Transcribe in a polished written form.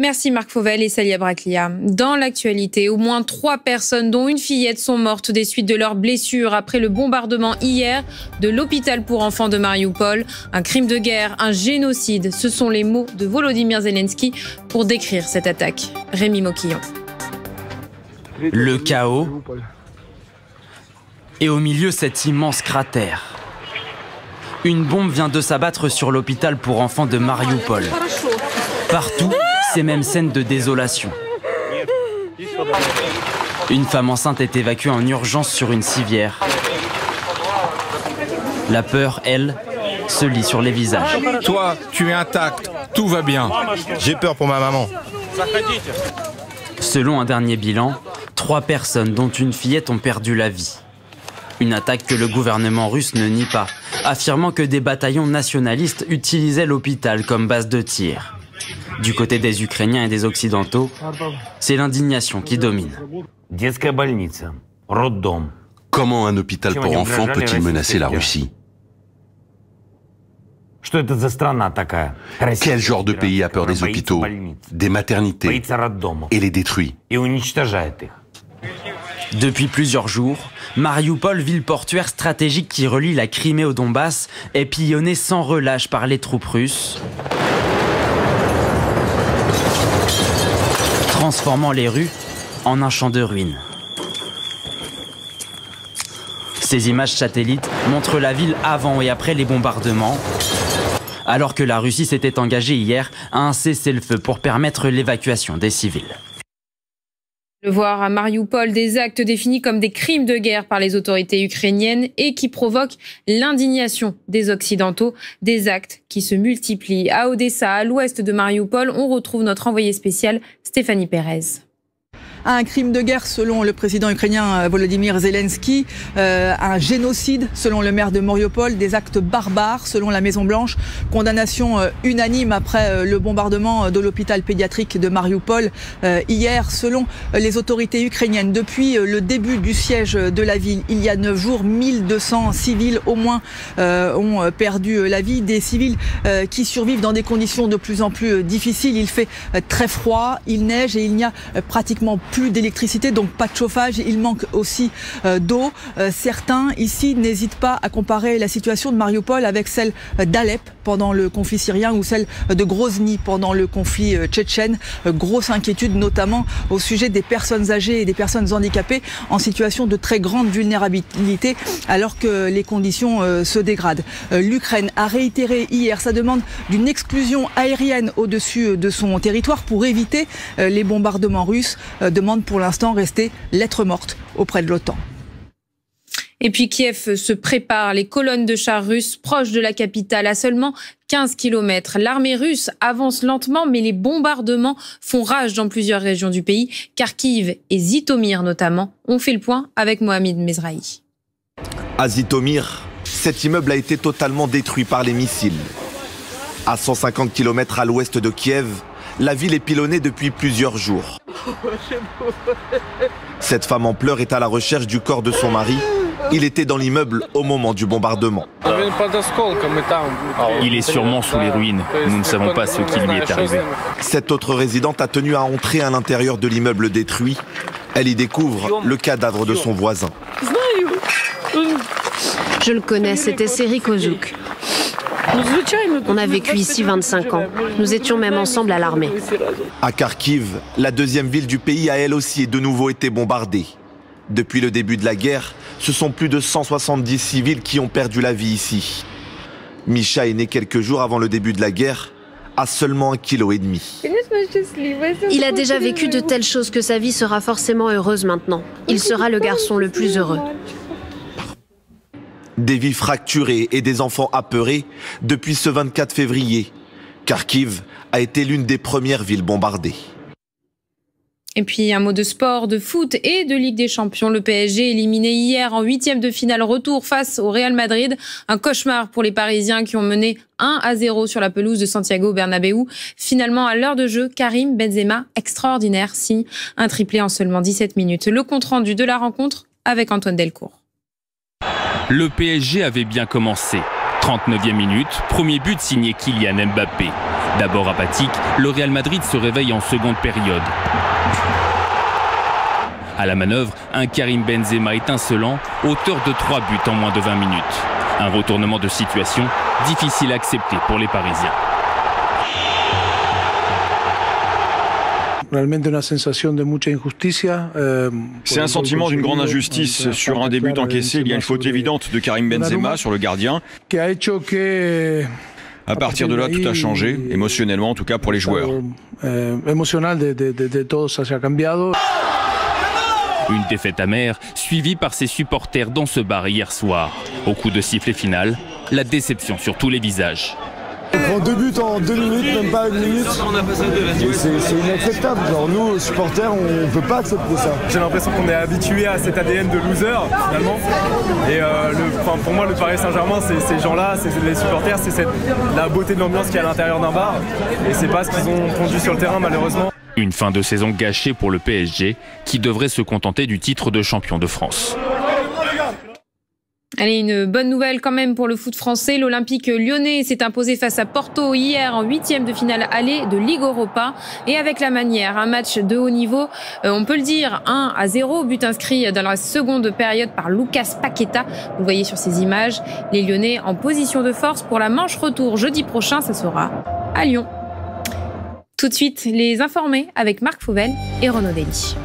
Merci Marc Fauvel et Salia Braclia. Dans l'actualité, au moins 3 personnes, dont une fillette, sont mortes des suites de leurs blessures après le bombardement hier de l'hôpital pour enfants de Marioupol. Un crime de guerre, un génocide, ce sont les mots de Volodymyr Zelensky pour décrire cette attaque. Rémi Moquillon. Le chaos et au milieu cet immense cratère. Une bombe vient de s'abattre sur l'hôpital pour enfants de Marioupol. Partout, ces mêmes scènes de désolation. Une femme enceinte est évacuée en urgence sur une civière. La peur, elle, se lit sur les visages. Toi, tu es intact, tout va bien. J'ai peur pour ma maman. Selon un dernier bilan, 3 personnes, dont une fillette, ont perdu la vie. Une attaque que le gouvernement russe ne nie pas, affirmant que des bataillons nationalistes utilisaient l'hôpital comme base de tir. Du côté des Ukrainiens et des Occidentaux, c'est l'indignation qui domine. Comment un hôpital pour enfants peut-il menacer la Russie? Quel genre de pays a peur des hôpitaux, des maternités et les détruit? Depuis plusieurs jours, Marioupol, ville portuaire stratégique qui relie la Crimée au Donbass, est pillonnée sans relâche par les troupes russes, transformant les rues en un champ de ruines. Ces images satellites montrent la ville avant et après les bombardements, alors que la Russie s'était engagée hier à un cessez-le-feu pour permettre l'évacuation des civils. Le voir à Marioupol, des actes définis comme des crimes de guerre par les autorités ukrainiennes et qui provoquent l'indignation des Occidentaux. Des actes qui se multiplient. À Odessa, à l'ouest de Marioupol, on retrouve notre envoyée spéciale Stéphanie Pérez. Un crime de guerre selon le président ukrainien Volodymyr Zelensky, un génocide selon le maire de Mariupol, des actes barbares selon la Maison-Blanche, condamnation unanime après le bombardement de l'hôpital pédiatrique de Mariupol hier selon les autorités ukrainiennes. Depuis le début du siège de la ville, il y a 9 jours, 1200 civils au moins ont perdu la vie, des civils qui survivent dans des conditions de plus en plus difficiles. Il fait très froid, il neige et il n'y a pratiquement plus d'électricité, donc pas de chauffage. Il manque aussi d'eau. Certains ici n'hésitent pas à comparer la situation de Mariupol avec celle d'Alep pendant le conflit syrien ou celle de Grozny pendant le conflit tchétchène. Grosse inquiétude notamment au sujet des personnes âgées et des personnes handicapées en situation de très grande vulnérabilité alors que les conditions se dégradent. L'Ukraine a réitéré hier sa demande d'une exclusion aérienne au-dessus de son territoire pour éviter les bombardements russes. Demande pour l'instant rester lettre morte auprès de l'OTAN. Et puis Kiev se prépare. Les colonnes de chars russes proches de la capitale à seulement 15 km. L'armée russe avance lentement, mais les bombardements font rage dans plusieurs régions du pays. Kharkiv et Zhytomyr notamment. On fait le point avec Mohamed Mezrahi. À Zhytomyr, cet immeuble a été totalement détruit par les missiles. À 150 km à l'ouest de Kiev, la ville est pilonnée depuis plusieurs jours. Cette femme en pleurs est à la recherche du corps de son mari. Il était dans l'immeuble au moment du bombardement. Il est sûrement sous les ruines. Nous ne savons pas ce qui lui est arrivé. Cette autre résidente a tenu à entrer à l'intérieur de l'immeuble détruit. Elle y découvre le cadavre de son voisin. Je le connais, c'était Seri Kozuk. On a vécu ici 25 ans. Nous étions même ensemble à l'armée. À Kharkiv, la deuxième ville du pays a elle aussi de nouveau été bombardée. Depuis le début de la guerre, ce sont plus de 170 civils qui ont perdu la vie ici. Misha est né quelques jours avant le début de la guerre, à seulement 1,5 kg. Il a déjà vécu de telles choses que sa vie sera forcément heureuse maintenant. Il sera le garçon le plus heureux. Des vies fracturées et des enfants apeurés depuis ce 24 février. Kharkiv a été l'une des premières villes bombardées. Et puis un mot de sport, de foot et de Ligue des Champions. Le PSG éliminé hier en 8e de finale retour face au Real Madrid. Un cauchemar pour les Parisiens qui ont mené 1-0 sur la pelouse de Santiago Bernabéu. Finalement, à l'heure de jeu, Karim Benzema, extraordinaire, signe un triplé en seulement 17 minutes. Le compte-rendu de la rencontre avec Antoine Delcourt. Le PSG avait bien commencé. 39e minute, premier but signé Kylian Mbappé. D'abord apathique, le Real Madrid se réveille en seconde période. À la manœuvre, un Karim Benzema étincelant, auteur de 3 buts en moins de 20 minutes. Un retournement de situation difficile à accepter pour les Parisiens. C'est un sentiment d'une grande injustice. Sur un des buts encaissés, il y a une faute évidente de Karim Benzema sur le gardien. À partir de là, tout a changé, émotionnellement en tout cas pour les joueurs. Une défaite amère, suivie par ses supporters dans ce bar hier soir. Au coup de sifflet final, la déception sur tous les visages. On prend 2 buts en 2 minutes, même pas 1 minute. C'est inacceptable. Genre nous, supporters, on ne peut pas accepter ça. J'ai l'impression qu'on est habitué à cet ADN de loser, finalement. Et pour moi, le Paris Saint-Germain, c'est ces gens-là, c'est les supporters, c'est la beauté de l'ambiance qu'il y a à l'intérieur d'un bar. Et c'est pas ce qu'ils ont pondu sur le terrain, malheureusement. Une fin de saison gâchée pour le PSG, qui devrait se contenter du titre de champion de France. Allez, une bonne nouvelle quand même pour le foot français. L'Olympique lyonnais s'est imposé face à Porto hier en 8e de finale aller de Ligue Europa. Et avec la manière, un match de haut niveau, on peut le dire, 1-0, but inscrit dans la seconde période par Lucas Paqueta. Vous le voyez sur ces images, les Lyonnais en position de force pour la manche retour jeudi prochain, ça sera à Lyon. Tout de suite, les informés avec Marc Fauvel et Renaud Dely.